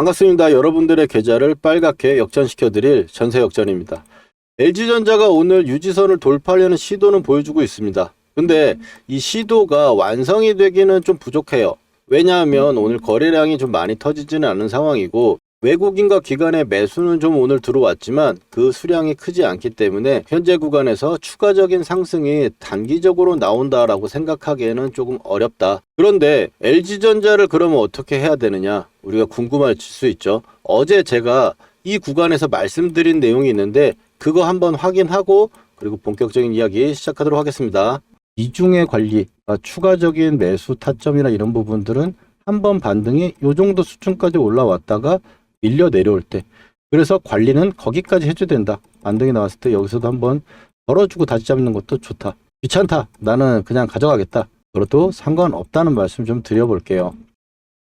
반갑습니다. 여러분들의 계좌를 빨갛게 역전시켜드릴 전세역전입니다. LG전자가 오늘 유지선을 돌파하려는 시도는 보여주고 있습니다. 근데 이 시도가 완성이 되기는 좀 부족해요. 왜냐하면 오늘 거래량이 좀 많이 터지지는 않은 상황이고 외국인과 기관의 매수는 좀 오늘 들어왔지만 그 수량이 크지 않기 때문에 현재 구간에서 추가적인 상승이 단기적으로 나온다라고 생각하기에는 조금 어렵다. 그런데 LG전자를 그러면 어떻게 해야 되느냐? 우리가 궁금할 수 있죠. 어제 제가 이 구간에서 말씀드린 내용이 있는데 그거 한번 확인하고 그리고 본격적인 이야기 시작하도록 하겠습니다. 이중의 관리, 추가적인 매수 타점이나 이런 부분들은 한번 반등이 이 정도 수준까지 올라왔다가 밀려 내려올 때, 그래서 관리는 거기까지 해줘야 된다. 반등이 나왔을 때 여기서도 한번 벌어주고 다시 잡는 것도 좋다. 귀찮다, 나는 그냥 가져가겠다, 그래도 상관없다는 말씀 좀 드려볼게요.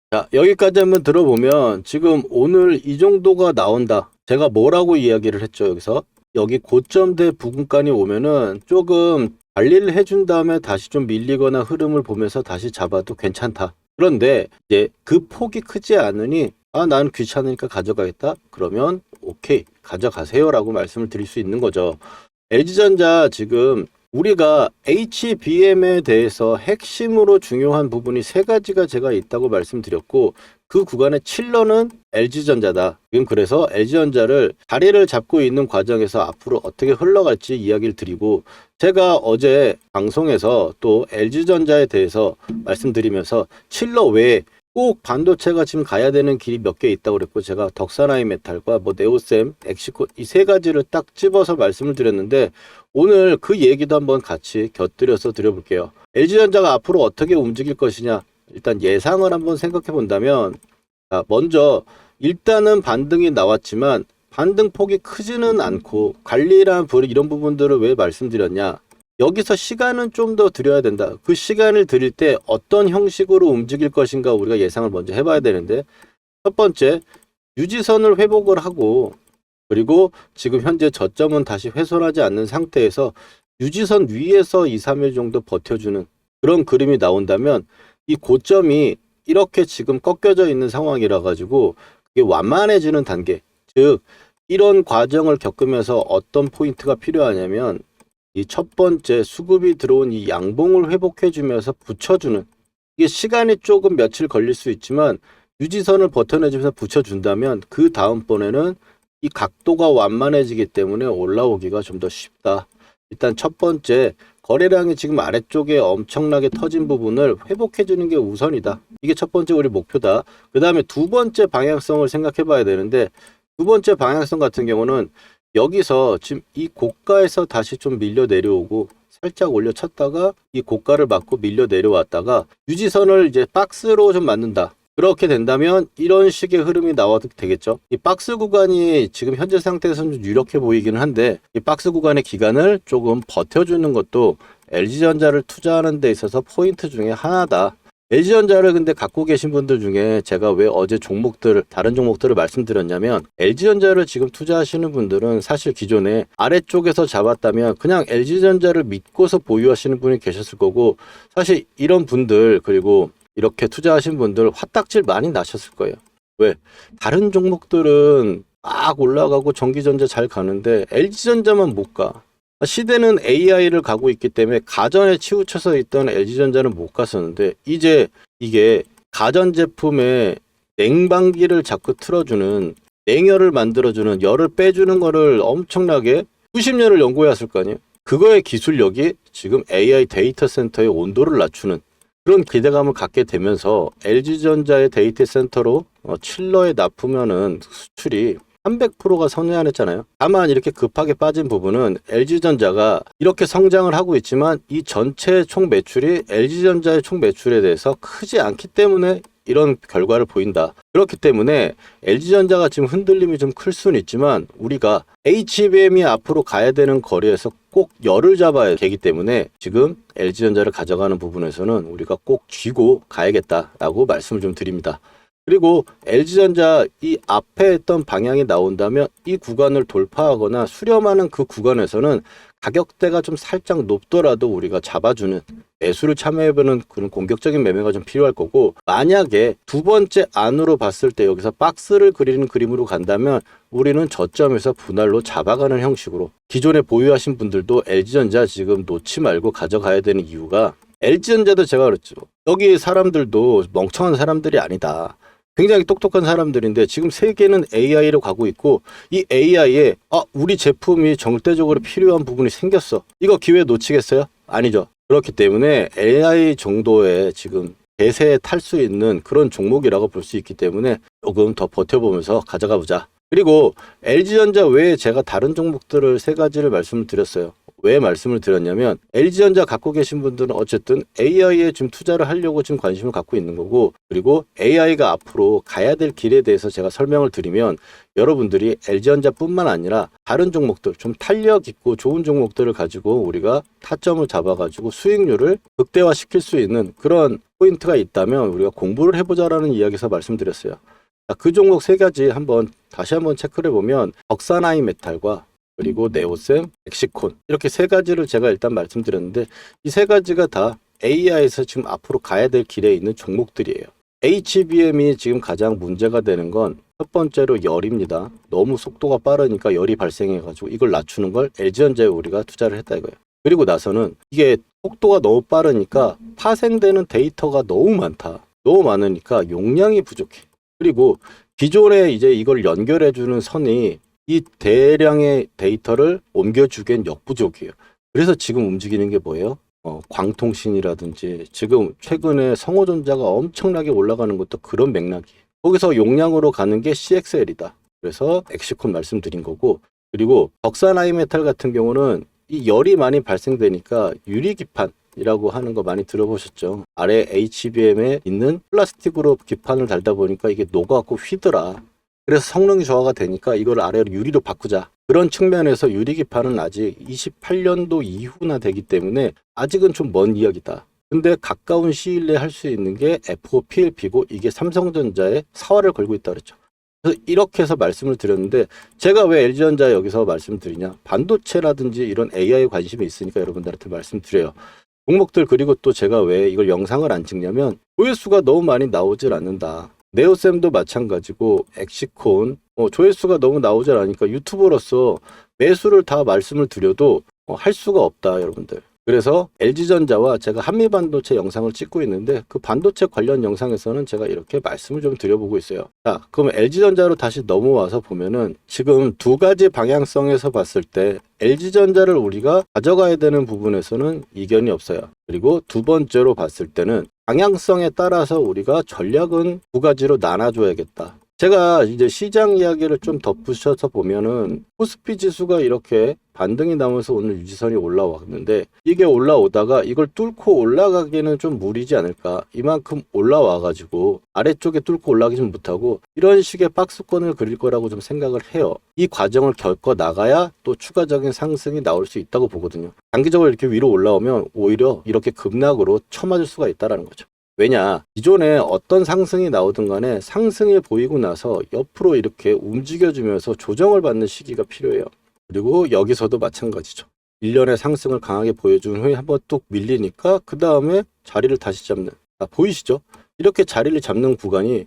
자, 여기까지 한번 들어보면 지금 오늘 이 정도가 나온다. 제가 뭐라고 이야기를 했죠. 여기서 여기 고점대 부근까지 오면은 조금 관리를 해준 다음에 다시 좀 밀리거나 흐름을 보면서 다시 잡아도 괜찮다. 그런데 이제 그 폭이 크지 않으니 난 귀찮으니까 가져가겠다. 그러면 오케이, 가져가세요 라고 말씀을 드릴 수 있는 거죠. LG전자 지금 우리가 HBM에 대해서 핵심으로 중요한 부분이 세 가지가 제가 있다고 말씀드렸고 그 구간의 칠러는 LG전자다. 지금 그래서 LG전자를 자리를 잡고 있는 과정에서 앞으로 어떻게 흘러갈지 이야기를 드리고, 제가 어제 방송에서 또 LG전자에 대해서 말씀드리면서 칠러 외에 꼭 반도체가 지금 가야 되는 길이 몇 개 있다고 그랬고, 제가 덕산하이메탈과 네오셈, 엑시코 이 세 가지를 딱 집어서 말씀을 드렸는데 오늘 그 얘기도 한번 같이 곁들여서 드려볼게요. LG전자가 앞으로 어떻게 움직일 것이냐, 일단 예상을 한번 생각해 본다면, 먼저 일단은 반등이 나왔지만 반등 폭이 크지는 않고 관리란 이런 부분들을 왜 말씀드렸냐, 여기서 시간은 좀 더 드려야 된다. 그 시간을 드릴 때 어떤 형식으로 움직일 것인가 우리가 예상을 먼저 해봐야 되는데, 첫 번째, 유지선을 회복을 하고 그리고 지금 현재 저점은 다시 훼손하지 않는 상태에서 유지선 위에서 2, 3일 정도 버텨주는 그런 그림이 나온다면, 이 고점이 이렇게 지금 꺾여져 있는 상황이라 가지고 그게 완만해지는 단계, 즉 이런 과정을 겪으면서 어떤 포인트가 필요하냐면 이 첫 번째 수급이 들어온 이 양봉을 회복해 주면서 붙여주는, 이게 시간이 조금 며칠 걸릴 수 있지만 유지선을 버텨내주면서 붙여준다면 그 다음번에는 이 각도가 완만해지기 때문에 올라오기가 좀 더 쉽다. 일단 첫 번째, 거래량이 지금 아래쪽에 엄청나게 터진 부분을 회복해 주는 게 우선이다. 이게 첫 번째 우리 목표다. 그 다음에 두 번째 방향성을 생각해 봐야 되는데, 두 번째 방향성 같은 경우는 여기서 지금 이 고가에서 다시 좀 밀려 내려오고 살짝 올려쳤다가 이 고가를 맞고 밀려 내려왔다가 유지선을 이제 박스로 좀 만든다. 그렇게 된다면 이런 식의 흐름이 나와도 되겠죠. 이 박스 구간이 지금 현재 상태에서는 좀 유력해 보이기는 한데, 이 박스 구간의 기간을 조금 버텨주는 것도 LG전자를 투자하는 데 있어서 포인트 중에 하나다. LG전자를 근데 갖고 계신 분들 중에 제가 왜 어제 다른 종목들을 말씀드렸냐면, LG전자를 지금 투자하시는 분들은 사실 기존에 아래쪽에서 잡았다면 그냥 LG전자를 믿고서 보유하시는 분이 계셨을 거고, 사실 이런 분들 그리고 이렇게 투자하신 분들 화딱질 많이 나셨을 거예요. 왜? 다른 종목들은 막 올라가고 전기전자 잘 가는데 LG전자만 못 가. 시대는 AI를 가고 있기 때문에 가전에 치우쳐서 있던 LG전자는 못 갔었는데, 이제 이게 가전제품에 냉방기를 자꾸 틀어주는, 냉열을 만들어주는, 열을 빼주는 거를 엄청나게 수십 년을 연구해 왔을 거 아니에요. 그거의 기술력이 지금 AI 데이터 센터의 온도를 낮추는 그런 기대감을 갖게 되면서 LG전자의 데이터 센터로 칠러에 납품하는 수출이 300%가 성장했잖아요. 다만 이렇게 급하게 빠진 부분은 LG전자가 이렇게 성장을 하고 있지만 이 전체 총 매출이 LG전자의 총 매출에 대해서 크지 않기 때문에 이런 결과를 보인다. 그렇기 때문에 LG전자가 지금 흔들림이 좀 클 수는 있지만 우리가 HBM이 앞으로 가야 되는 거리에서 꼭 열을 잡아야 되기 때문에 지금 LG전자를 가져가는 부분에서는 우리가 꼭 쥐고 가야겠다라고 말씀을 좀 드립니다. 그리고 LG전자 이 앞에 했던 방향이 나온다면 이 구간을 돌파하거나 수렴하는 그 구간에서는 가격대가 좀 살짝 높더라도 우리가 잡아주는 매수를 참여해보는 그런 공격적인 매매가 좀 필요할 거고, 만약에 두 번째 안으로 봤을 때 여기서 박스를 그리는 그림으로 간다면 우리는 저점에서 분할로 잡아가는 형식으로, 기존에 보유하신 분들도 LG전자 지금 놓지 말고 가져가야 되는 이유가, LG전자도 제가 그랬죠. 여기 사람들도 멍청한 사람들이 아니다. 굉장히 똑똑한 사람들인데 지금 세계는 AI로 가고 있고, 이 AI에 우리 제품이 절대적으로 필요한 부분이 생겼어. 이거 기회 놓치겠어요? 아니죠. 그렇기 때문에 AI 정도의 지금 대세에 탈 수 있는 그런 종목이라고 볼 수 있기 때문에 조금 더 버텨보면서 가져가 보자. 그리고 LG전자 외에 제가 다른 종목들을 세 가지를 말씀을 드렸어요. 왜 말씀을 드렸냐면, LG전자 갖고 계신 분들은 어쨌든 AI에 지금 투자를 하려고 지금 관심을 갖고 있는 거고, 그리고 AI가 앞으로 가야 될 길에 대해서 제가 설명을 드리면 여러분들이 LG전자뿐만 아니라 다른 종목들, 좀 탄력 있고 좋은 종목들을 가지고 우리가 타점을 잡아가지고 수익률을 극대화시킬 수 있는 그런 포인트가 있다면 우리가 공부를 해보자라는 이야기에서 말씀드렸어요. 그 종목 세 가지 다시 한번 체크를 해보면, 덕산하이메탈과 그리고 네오셈, 엑시콘, 이렇게 세 가지를 제가 일단 말씀드렸는데, 이 세 가지가 다 AI에서 지금 앞으로 가야 될 길에 있는 종목들이에요. HBM이 지금 가장 문제가 되는 건 첫 번째로 열입니다. 너무 속도가 빠르니까 열이 발생해가지고 이걸 낮추는 걸 LG전자에 우리가 투자를 했다 이거예요. 그리고 나서는 이게 속도가 너무 빠르니까 파생되는 데이터가 너무 많다. 너무 많으니까 용량이 부족해. 그리고 기존에 이제 이걸 연결해주는 선이 이 대량의 데이터를 옮겨주기엔 역부족이에요. 그래서 지금 움직이는 게 뭐예요? 광통신이라든지 지금 최근에 성호전자가 엄청나게 올라가는 것도 그런 맥락이에요. 거기서 용량으로 가는 게 CXL이다. 그래서 엑시콘 말씀드린 거고, 그리고 덕산하이메탈 같은 경우는 이 열이 많이 발생되니까 유리기판이라고 하는 거 많이 들어보셨죠? 아래 HBM에 있는 플라스틱으로 기판을 달다 보니까 이게 녹아갖고 휘더라. 그래서 성능이 저하가 되니까 이걸 아래로 유리로 바꾸자. 그런 측면에서 유리기판은 아직 28년도 이후나 되기 때문에 아직은 좀 먼 이야기다. 근데 가까운 시일 내에 할 수 있는 게 FOPLP고, 이게 삼성전자의 사활을 걸고 있다 그랬죠. 그래서 이렇게 해서 말씀을 드렸는데, 제가 왜 LG전자 여기서 말씀드리냐, 반도체라든지 이런 AI에 관심이 있으니까 여러분들한테 말씀드려요. 종목들, 그리고 또 제가 왜 이걸 영상을 안 찍냐면, 조회수가 너무 많이 나오질 않는다. 네오셈도 마찬가지고, 엑시콘 조회수가 너무 나오질 않으니까 유튜버로서 매수를 다 말씀을 드려도 할 수가 없다 여러분들. 그래서 LG전자와 제가 한미반도체 영상을 찍고 있는데, 그 반도체 관련 영상에서는 제가 이렇게 말씀을 좀 드려보고 있어요. 자, 그럼 LG전자로 다시 넘어와서 보면은, 지금 두 가지 방향성에서 봤을 때 LG전자를 우리가 가져가야 되는 부분에서는 이견이 없어요. 그리고 두 번째로 봤을 때는 방향성에 따라서 우리가 전략은 두 가지로 나눠줘야겠다. 제가 이제 시장 이야기를 좀 덧붙여서 보면은, 코스피 지수가 이렇게 반등이 나면서 오늘 유지선이 올라왔는데, 이게 올라오다가 이걸 뚫고 올라가기는 좀 무리지 않을까. 이만큼 올라와가지고 아래쪽에 뚫고 올라가기 좀 못하고 이런 식의 박스권을 그릴 거라고 좀 생각을 해요. 이 과정을 겪어 나가야 또 추가적인 상승이 나올 수 있다고 보거든요. 단기적으로 이렇게 위로 올라오면 오히려 이렇게 급락으로 쳐맞을 수가 있다는 거죠. 왜냐, 기존에 어떤 상승이 나오든 간에 상승이 보이고 나서 옆으로 이렇게 움직여주면서 조정을 받는 시기가 필요해요. 그리고 여기서도 마찬가지죠. 1년의 상승을 강하게 보여준 후에 한번 뚝 밀리니까 그 다음에 자리를 다시 잡는, 보이시죠? 이렇게 자리를 잡는 구간이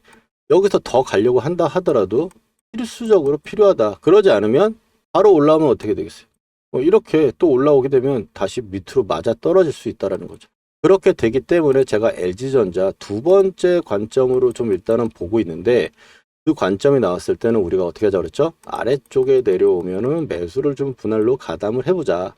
여기서 더 가려고 한다 하더라도 필수적으로 필요하다. 그러지 않으면 바로 올라오면 어떻게 되겠어요? 이렇게 또 올라오게 되면 다시 밑으로 맞아 떨어질 수 있다는 거죠. 그렇게 되기 때문에 제가 LG전자 두 번째 관점으로 좀 일단은 보고 있는데, 그 관점이 나왔을 때는 우리가 어떻게 하자 그랬죠? 아래쪽에 내려오면은 매수를 좀 분할로 가담을 해보자.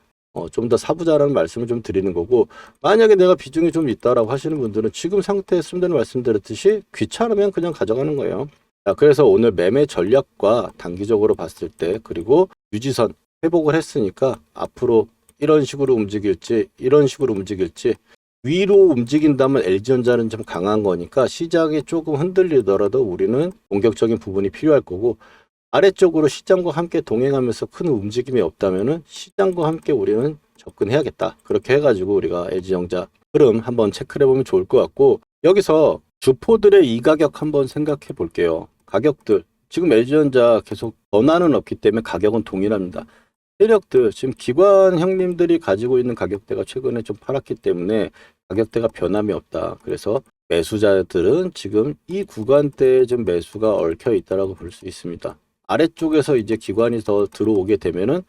좀 더 사보자라는 말씀을 좀 드리는 거고, 만약에 내가 비중이 좀 있다라고 하시는 분들은 지금 상태에 좀 전에 말씀드렸듯이 귀찮으면 그냥 가져가는 거예요. 자, 그래서 오늘 매매 전략과 단기적으로 봤을 때, 그리고 유지선 회복을 했으니까 앞으로 이런 식으로 움직일지 이런 식으로 움직일지, 위로 움직인다면 LG전자는 좀 강한 거니까 시장이 조금 흔들리더라도 우리는 공격적인 부분이 필요할 거고, 아래쪽으로 시장과 함께 동행하면서 큰 움직임이 없다면은 시장과 함께 우리는 접근해야겠다. 그렇게 해가지고 우리가 LG전자 흐름 한번 체크를 해보면 좋을 것 같고, 여기서 주포들의 이 가격 한번 생각해 볼게요. 가격들 지금 LG전자 계속 변화는 없기 때문에 가격은 동일합니다. 세력들, 지금 기관 형님들이 가지고 있는 가격대가 최근에 좀 팔았기 때문에 가격대가 변함이 없다. 그래서 매수자들은 지금 이 구간대에 좀 매수가 얽혀 있다라고 볼 수 있습니다. 아래쪽에서 이제 기관이 더 들어오게 되면은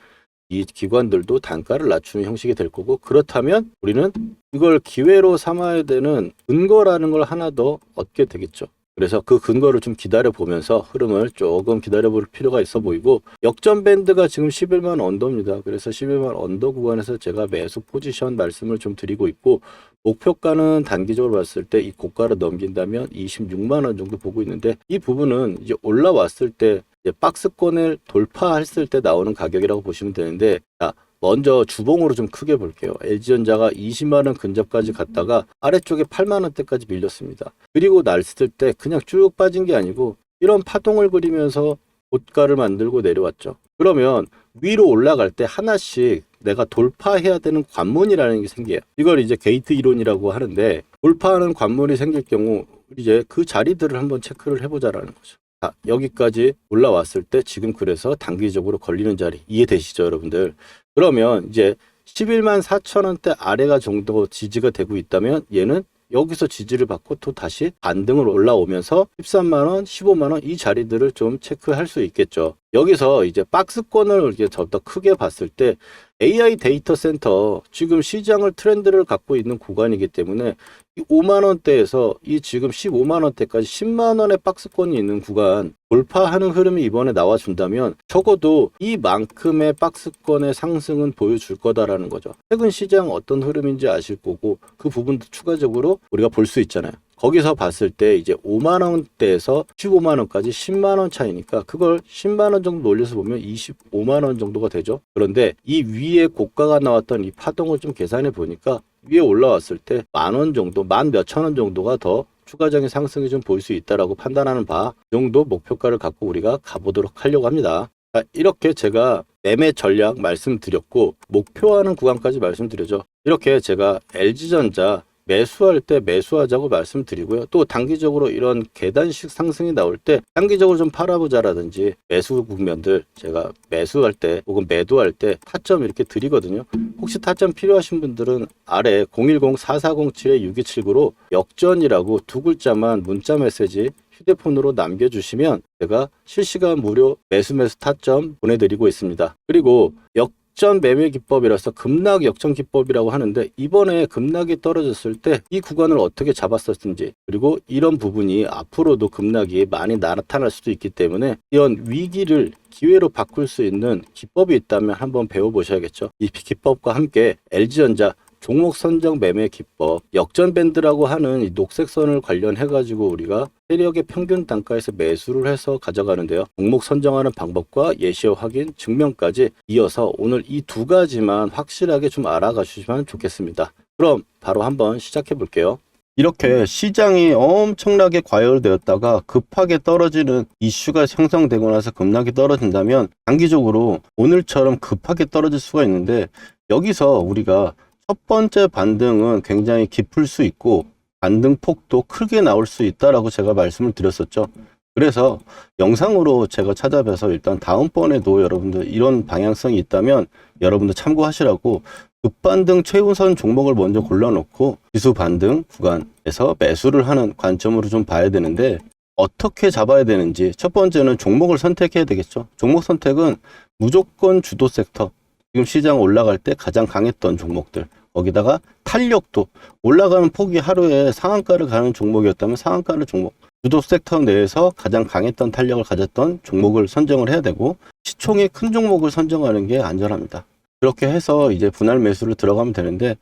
이 기관들도 단가를 낮추는 형식이 될 거고, 그렇다면 우리는 이걸 기회로 삼아야 되는 근거라는 걸 하나 더 얻게 되겠죠. 그래서 그 근거를 좀 기다려 보면서 흐름을 조금 기다려 볼 필요가 있어 보이고, 역전 밴드가 지금 11만 언더입니다. 그래서 11만 언더 구간에서 제가 매수 포지션 말씀을 좀 드리고 있고, 목표가는 단기적으로 봤을 때 이 고가를 넘긴다면 26만 원 정도 보고 있는데, 이 부분은 이제 올라왔을 때 이제 박스권을 돌파했을 때 나오는 가격이라고 보시면 되는데, 자, 먼저 주봉으로 좀 크게 볼게요. LG전자가 20만 원 근접까지 갔다가 아래쪽에 8만 원대까지 밀렸습니다. 그리고 났을 때 그냥 쭉 빠진 게 아니고 이런 파동을 그리면서 고가를 만들고 내려왔죠. 그러면 위로 올라갈 때 하나씩 내가 돌파해야 되는 관문이라는 게 생겨요. 이걸 이제 게이트 이론이라고 하는데, 돌파하는 관문이 생길 경우 이제 그 자리들을 한번 체크를 해보자라는 거죠. 자, 여기까지 올라왔을 때 지금 그래서 단기적으로 걸리는 자리 이해되시죠, 여러분들? 그러면 이제 11만 4천 원대 아래가 정도 지지가 되고 있다면 얘는 여기서 지지를 받고 또 다시 반등을 올라오면서 13만 원, 15만 원 이 자리들을 좀 체크할 수 있겠죠. 여기서 이제 박스권을 이제 더 크게 봤을 때 AI 데이터 센터 지금 시장을 트렌드를 갖고 있는 구간이기 때문에 이 5만 원대에서 이 지금 15만 원대까지 10만 원의 박스권이 있는 구간 돌파하는 흐름이 이번에 나와준다면 적어도 이만큼의 박스권의 상승은 보여줄 거다라는 거죠. 최근 시장 어떤 흐름인지 아실 거고 그 부분도 추가적으로 우리가 볼 수 있잖아요. 거기서 봤을 때 이제 5만 원대에서 15만 원까지 10만 원 차이니까 그걸 10만 원 정도 올려서 보면 25만 원 정도가 되죠. 그런데 이 위에 고가가 나왔던 이 파동을 좀 계산해 보니까 위에 올라왔을 때 만 원 정도, 만 몇천 원 정도가 더 추가적인 상승이 좀 보일 수 있다라고 판단하는 바 정도 목표가를 갖고 우리가 가보도록 하려고 합니다. 자, 이렇게 제가 매매 전략 말씀드렸고 목표하는 구간까지 말씀드렸죠. 이렇게 제가 LG전자 매수할 때 매수하자고 말씀드리고요. 또 단기적으로 이런 계단식 상승이 나올 때 단기적으로 좀 팔아보자라든지 매수 국면들 제가 매수할 때 혹은 매도할 때 타점 이렇게 드리거든요. 혹시 타점 필요하신 분들은 아래 010-4407-6279로 역전이라고 두 글자만 문자 메시지 휴대폰으로 남겨주시면 제가 실시간 무료 매수 타점 보내드리고 있습니다. 그리고 역전 매매 기법이라서 급락 역전 기법이라고 하는데, 이번에 급락이 떨어졌을 때 이 구간을 어떻게 잡았었는지, 그리고 이런 부분이 앞으로도 급락이 많이 나타날 수도 있기 때문에 이런 위기를 기회로 바꿀 수 있는 기법이 있다면 한번 배워보셔야겠죠. 이 기법과 함께 LG전자 종목 선정 매매 기법, 역전 밴드라고 하는 이 녹색 선을 관련해 가지고 우리가 세력의 평균 단가에서 매수를 해서 가져가는데요. 종목 선정하는 방법과 예시와 확인, 증명까지 이어서 오늘 이 두 가지만 확실하게 좀 알아가 주시면 좋겠습니다. 그럼 바로 한번 시작해 볼게요. 이렇게 시장이 엄청나게 과열되었다가 급하게 떨어지는 이슈가 형성되고 나서 급락이 떨어진다면 단기적으로 오늘처럼 급하게 떨어질 수가 있는데, 여기서 우리가 첫 번째 반등은 굉장히 깊을 수 있고 반등 폭도 크게 나올 수 있다라고 제가 말씀을 드렸었죠. 그래서 영상으로 제가 찾아뵈서 일단 다음번에도 여러분들 이런 방향성이 있다면 여러분들 참고하시라고 급반등 최우선 종목을 먼저 골라놓고 지수 반등 구간에서 매수를 하는 관점으로 좀 봐야 되는데, 어떻게 잡아야 되는지 첫 번째는 종목을 선택해야 되겠죠. 종목 선택은 무조건 주도 섹터, 지금 시장 올라갈 때 가장 강했던 종목들, 거기다가 탄력도 올라가는 폭이 하루에 상한가를 가는 종목이었다면 상한가를 종목, 주도 섹터 내에서 가장 강했던 탄력을 가졌던 종목을 선정을 해야 되고, 시총이 큰 종목을 선정하는 게 안전합니다. 그렇게 해서 이제 분할 매수를 들어가면 되는데,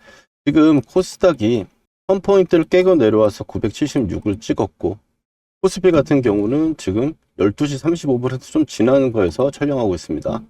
지금 코스닥이 1000포인트를 깨고 내려와서 976을 찍었고, 코스피 같은 경우는 지금 12시 35분에서 좀 지나는 거에서 촬영하고 있습니다.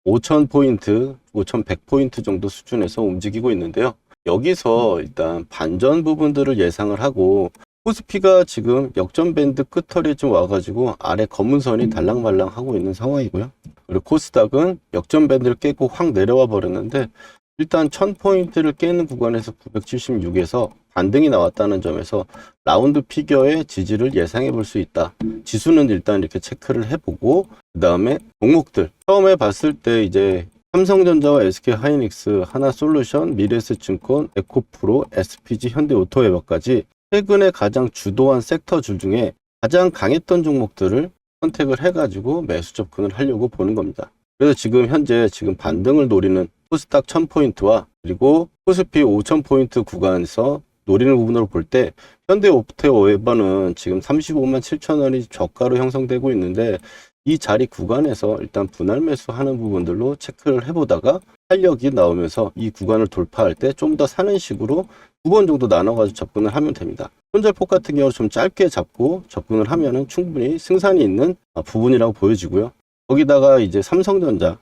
5000포인트, 5100포인트 정도 수준에서 움직이고 있는데요. 여기서 일단 반전 부분들을 예상을 하고, 코스피가 지금 역전 밴드 끝털이 좀 와가지고 아래 검은 선이 달랑말랑 하고 있는 상황이고요. 그리고 코스닥은 역전 밴드를 깨고 확 내려와 버렸는데, 일단 1000포인트를 깨는 구간에서 976에서 반등이 나왔다는 점에서 라운드 피겨의 지지를 예상해 볼 수 있다. 지수는 일단 이렇게 체크를 해보고, 그 다음에 종목들 처음에 봤을 때 이제 삼성전자와 SK하이닉스, 하나솔루션, 미래에셋증권, 에코프로, SPG, 현대오토웨버까지 최근에 가장 주도한 섹터줄 중에 가장 강했던 종목들을 선택을 해가지고 매수 접근을 하려고 보는 겁니다. 그래서 지금 현재 반등을 노리는 코스닥 1000포인트와 그리고 코스피 5000포인트 구간에서 노리는 부분으로 볼 때 현대오토웨버는 지금 35만 7천 원이 저가로 형성되고 있는데 이 자리 구간에서 일단 분할 매수하는 부분들로 체크를 해보다가 탄력이 나오면서 이 구간을 돌파할 때 좀 더 사는 식으로 2번 정도 나눠가지고 접근을 하면 됩니다. 손절폭 같은 경우 좀 짧게 잡고 접근을 하면은 충분히 승산이 있는 부분이라고 보여지고요. 거기다가 이제 삼성전자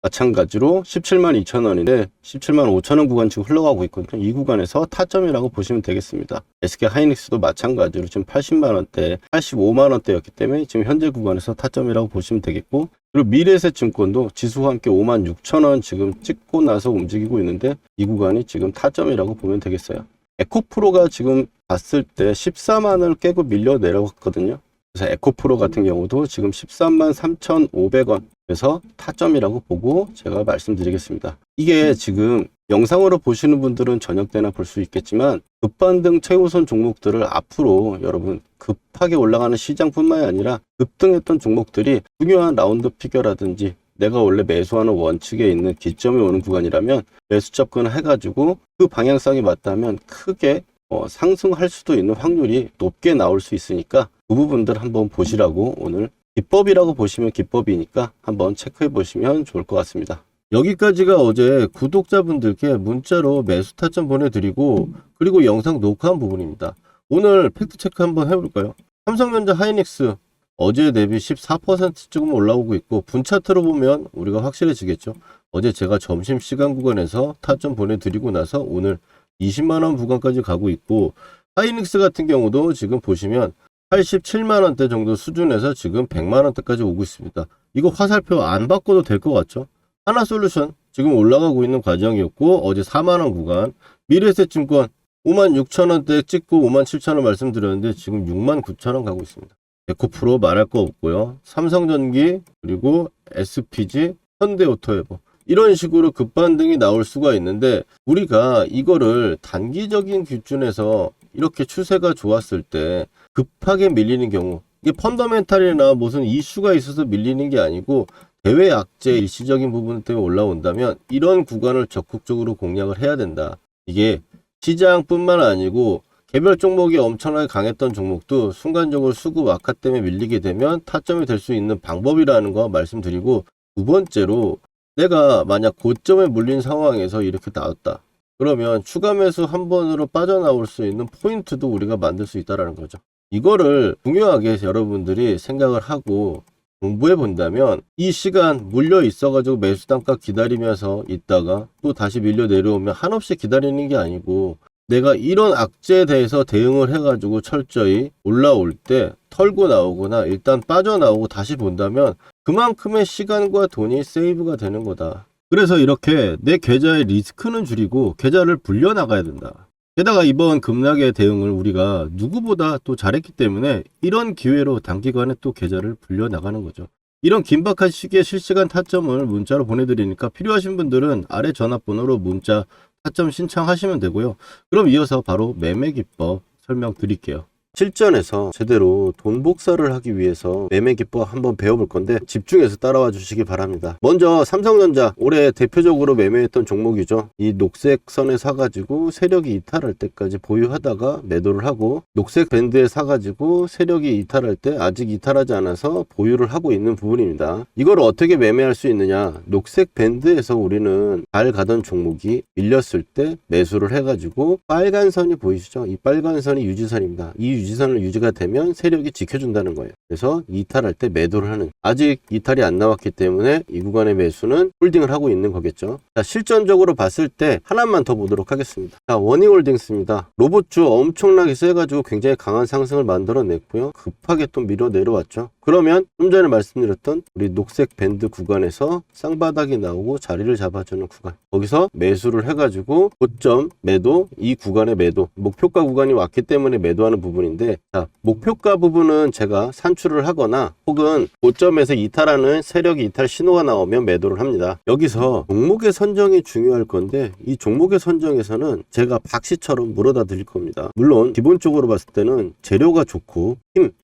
마찬가지로 17만 2천 원인데 17만 5천 원 구간 지금 흘러가고 있거든요. 이 구간에서 타점이라고 보시면 되겠습니다. SK하이닉스도 마찬가지로 지금 80만 원대, 85만 원대였기 때문에 지금 현재 구간에서 타점이라고 보시면 되겠고, 그리고 미래에셋증권도 지수와 함께 5만 6천 원 지금 찍고 나서 움직이고 있는데 이 구간이 지금 타점이라고 보면 되겠어요. 에코프로가 지금 봤을 때 14만 원을 깨고 밀려 내려갔거든요. 그래서 에코프로 같은 경우도 지금 13만 3,500원 그래서 타점이라고 보고 제가 말씀드리겠습니다. 이게 지금 영상으로 보시는 분들은 저녁 때나 볼 수 있겠지만 급반등 최우선 종목들을 앞으로 여러분 급하게 올라가는 시장뿐만이 아니라 급등했던 종목들이 중요한 라운드 피겨라든지 내가 원래 매수하는 원칙에 있는 기점에 오는 구간이라면 매수 접근을 해가지고 그 방향성이 맞다면 크게 상승할 수도 있는 확률이 높게 나올 수 있으니까 그 부분들 한번 보시라고 오늘 기법이라고 보시면 기법이니까 한번 체크해 보시면 좋을 것 같습니다. 여기까지가 어제 구독자분들께 문자로 매수 타점 보내드리고 그리고 영상 녹화한 부분입니다. 오늘 팩트체크 한번 해볼까요? 삼성전자 하이닉스 어제 대비 14% 조금 올라오고 있고 분차트로 보면 우리가 확실해지겠죠. 어제 제가 점심시간 구간에서 타점 보내드리고 나서 오늘 20만원 구간까지 가고 있고, 하이닉스 같은 경우도 지금 보시면 87만원대 정도 수준에서 지금 100만원대까지 오고 있습니다. 이거 화살표 안 바꿔도 될 것 같죠? 하나솔루션 지금 올라가고 있는 과정이었고 어제 4만원 구간, 미래에셋증권 56,000원대 찍고 57,000원 말씀드렸는데 지금 69,000원 가고 있습니다. 에코프로 말할 거 없고요. 삼성전기 그리고 SPG, 현대오토웨버 이런 식으로 급반등이 나올 수가 있는데 우리가 이거를 단기적인 기준에서 이렇게 추세가 좋았을 때 급하게 밀리는 경우, 이게 펀더멘탈이나 무슨 이슈가 있어서 밀리는 게 아니고 대외 악재 일시적인 부분 때문에 올라온다면 이런 구간을 적극적으로 공략을 해야 된다. 이게 시장뿐만 아니고 개별 종목이 엄청나게 강했던 종목도 순간적으로 수급 악화 때문에 밀리게 되면 타점이 될 수 있는 방법이라는 거 말씀드리고, 두 번째로 내가 만약 고점에 물린 상황에서 이렇게 나왔다. 그러면 추가 매수 한 번으로 빠져나올 수 있는 포인트도 우리가 만들 수 있다는 거죠. 이거를 중요하게 여러분들이 생각을 하고 공부해 본다면 이 시간 물려 있어가지고 매수 단가 기다리면서 있다가 또 다시 밀려 내려오면 한없이 기다리는 게 아니고 내가 이런 악재에 대해서 대응을 해가지고 철저히 올라올 때 털고 나오거나 일단 빠져나오고 다시 본다면 그만큼의 시간과 돈이 세이브가 되는 거다. 그래서 이렇게 내 계좌의 리스크는 줄이고 계좌를 불려나가야 된다. 게다가 이번 급락의 대응을 우리가 누구보다 또 잘했기 때문에 이런 기회로 단기간에 또 계좌를 불려나가는 거죠. 이런 긴박한 시기에 실시간 타점을 문자로 보내드리니까 필요하신 분들은 아래 전화번호로 문자 타점 신청하시면 되고요. 그럼 이어서 바로 매매 기법 설명드릴게요. 실전에서 제대로 돈 복사를 하기 위해서 매매 기법 한번 배워볼 건데 집중해서 따라와 주시기 바랍니다. 먼저 삼성전자 올해 대표적으로 매매했던 종목이죠. 이 녹색 선에 사가지고 세력이 이탈할 때까지 보유하다가 매도를 하고, 녹색 밴드에 사가지고 세력이 이탈할 때 아직 이탈하지 않아서 보유를 하고 있는 부분입니다. 이걸 어떻게 매매할 수 있느냐, 녹색 밴드에서 우리는 잘 가던 종목이 밀렸을 때 매수를 해가지고 빨간 선이 보이시죠? 이 빨간 선이 유지선입니다. 이 유지선을 유지가 되면 세력이 지켜준다는 거예요. 그래서 이탈할 때 매도를 하는, 아직 이탈이 안 나왔기 때문에 이 구간의 매수는 홀딩을 하고 있는 거겠죠. 자, 실전적으로 봤을 때 하나만 더 보도록 하겠습니다. 자, 원희홀딩스입니다. 로봇주 엄청나게 세가지고 굉장히 강한 상승을 만들어냈고요. 급하게 또 밀어 내려왔죠. 그러면 좀 전에 말씀드렸던 우리 녹색 밴드 구간에서 쌍바닥이 나오고 자리를 잡아주는 구간, 거기서 매수를 해가지고 고점 매도, 이 구간의 매도, 목표가 구간이 왔기 때문에 매도하는 부분인데 되는데, 자, 목표가 부분은 제가 산출을 하거나 혹은 고점에서 이탈하는 세력 이탈 신호가 나오면 매도를 합니다. 여기서 종목의 선정이 중요할 건데, 이 종목의 선정에서는 제가 박씨처럼 물어다 드릴 겁니다. 물론 기본적으로 봤을 때는 재료가 좋고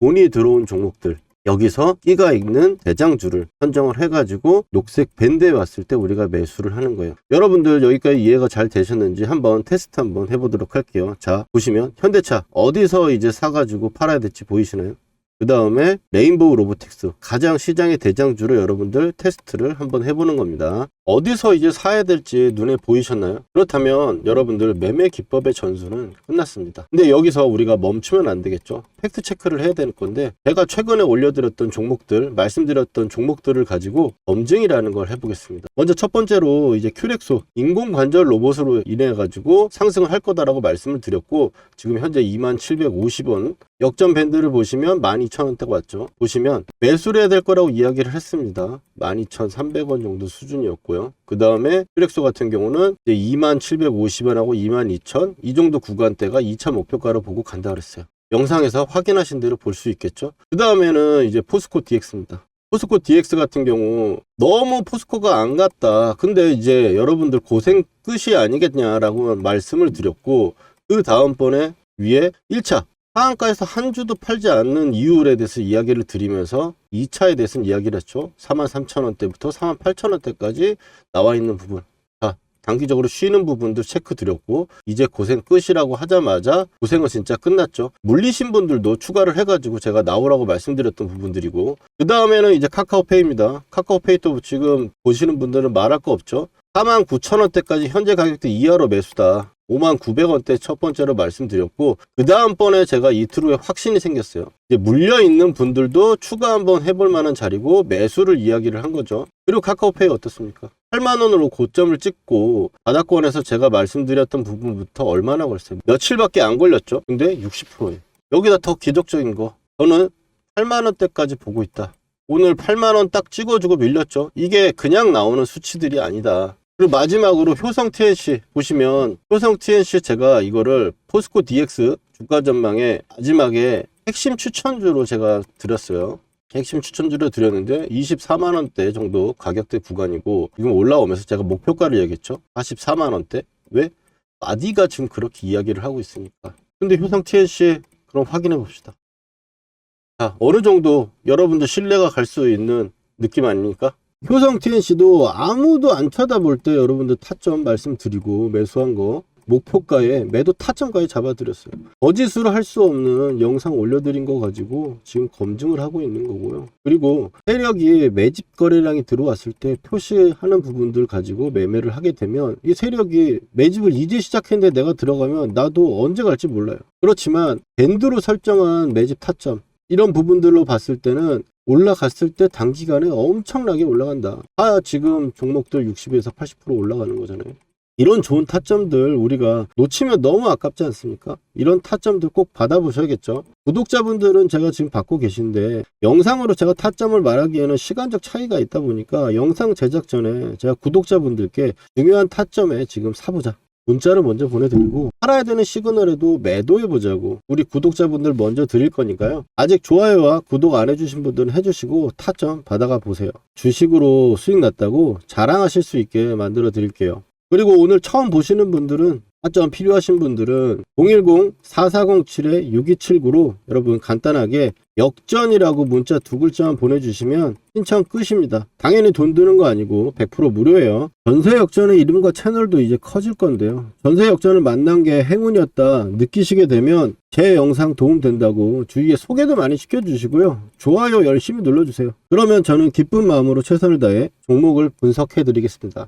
돈이 들어온 종목들, 여기서 끼가 있는 대장주를 선정을 해가지고 녹색 밴드에 왔을 때 우리가 매수를 하는 거예요. 여러분들 여기까지 이해가 잘 되셨는지 한번 테스트 한번 해보도록 할게요. 자, 보시면 현대차 어디서 이제 사가지고 팔아야 될지 보이시나요? 그 다음에 레인보우 로보틱스, 가장 시장의 대장주로 여러분들 테스트를 한번 해보는 겁니다. 어디서 이제 사야 될지 눈에 보이셨나요? 그렇다면 여러분들 매매 기법의 전수는 끝났습니다. 근데 여기서 우리가 멈추면 안 되겠죠. 팩트 체크를 해야 되는 건데, 제가 최근에 올려드렸던 종목들, 말씀드렸던 종목들을 가지고 검증이라는 걸 해보겠습니다. 먼저 첫 번째로 이제 큐렉소, 인공관절 로봇으로 인해 가지고 상승을 할 거다라고 말씀을 드렸고, 지금 현재 2750원, 역전 밴드를 보시면 12,000원대가 왔죠. 보시면 매수를 해야 될 거라고 이야기를 했습니다. 12,300원 정도 수준이었고요. 그 다음에 퓨렉소 같은 경우는 이제 2750원하고 22,000, 이 정도 구간대가 2차 목표가로 보고 간다 그랬어요. 영상에서 확인하신 대로 볼 수 있겠죠. 그 다음에는 이제 포스코 DX입니다. 포스코 DX 같은 경우 너무 포스코가 안 갔다. 근데 이제 여러분들 고생 끝이 아니겠냐라고 말씀을 드렸고, 그 다음번에 위에 1차 하한가에서 한 주도 팔지 않는 이유에 대해서 이야기를 드리면서 2차에 대해서는 이야기를 했죠. 43,000원대부터 48,000원대까지 나와 있는 부분, 자, 단기적으로 쉬는 부분도 체크 드렸고, 이제 고생 끝이라고 하자마자 고생은 진짜 끝났죠. 물리신 분들도 추가를 해가지고 제가 나오라고 말씀드렸던 부분들이고, 그 다음에는 이제 카카오페이입니다. 카카오페이 또 지금 보시는 분들은 말할 거 없죠. 49,000원대까지 현재 가격대 이하로 매수다. 59,000원대 첫 번째로 말씀드렸고, 그 다음번에 제가 이틀 후에 확신이 생겼어요. 이제 물려있는 분들도 추가 한번 해볼 만한 자리고 매수를 이야기를 한 거죠. 그리고 카카오페이 어떻습니까? 8만원으로 고점을 찍고 바닥권에서 제가 말씀드렸던 부분부터 얼마나 걸렸어요? 며칠밖에 안 걸렸죠. 근데 60%예요. 여기다 더 기적적인 거, 저는 8만원대까지 보고 있다. 오늘 8만원 딱 찍어주고 밀렸죠. 이게 그냥 나오는 수치들이 아니다. 그리고 마지막으로 효성 TNC 보시면, 효성 TNC 제가 이거를 포스코 DX 주가 전망에 마지막에 핵심 추천주로 제가 드렸어요. 핵심 추천주로 드렸는데 24만원대 정도 가격대 구간이고, 지금 올라오면서 제가 목표가를 얘기했죠. 44만원대. 왜? 아디가 지금 그렇게 이야기를 하고 있으니까. 근데 효성 TNC 그럼 확인해 봅시다. 자, 어느 정도 여러분들 신뢰가 갈 수 있는 느낌 아닙니까? 효성 TNC도 아무도 안 쳐다볼 때 여러분들 타점 말씀드리고 매수한 거 목표가에 매도 타점까지 잡아드렸어요. 거짓으로 할 수 없는 영상 올려드린 거 가지고 지금 검증을 하고 있는 거고요. 그리고 세력이 매집 거래량이 들어왔을 때 표시하는 부분들 가지고 매매를 하게 되면, 이 세력이 매집을 이제 시작했는데 내가 들어가면 나도 언제 갈지 몰라요. 그렇지만 밴드로 설정한 매집 타점, 이런 부분들로 봤을 때는 올라갔을 때 단기간에 엄청나게 올라간다. 지금 종목들 60에서 80% 올라가는 거잖아요. 이런 좋은 타점들 우리가 놓치면 너무 아깝지 않습니까? 이런 타점들 꼭 받아보셔야겠죠. 구독자분들은 제가 지금 받고 계신데, 영상으로 제가 타점을 말하기에는 시간적 차이가 있다 보니까 영상 제작 전에 제가 구독자분들께 중요한 타점에 지금 사보자, 문자를 먼저 보내드리고, 팔아야 되는 시그널에도 매도해보자고 우리 구독자분들 먼저 드릴 거니까요. 아직 좋아요와 구독 안 해주신 분들은 해주시고 타점 받아가 보세요. 주식으로 수익 났다고 자랑하실 수 있게 만들어 드릴게요. 그리고 오늘 처음 보시는 분들은, 타점 필요하신 분들은 010-4407-6279로 여러분 간단하게 역전이라고 문자 2글자만 보내주시면 신청 끝입니다. 당연히 돈 드는 거 아니고 100% 무료예요. 전세 역전의 이름과 채널도 이제 커질 건데요. 전세 역전을 만난 게 행운이었다 느끼시게 되면 제 영상 도움 된다고 주위에 소개도 많이 시켜주시고요. 좋아요 열심히 눌러주세요. 그러면 저는 기쁜 마음으로 최선을 다해 종목을 분석해 드리겠습니다.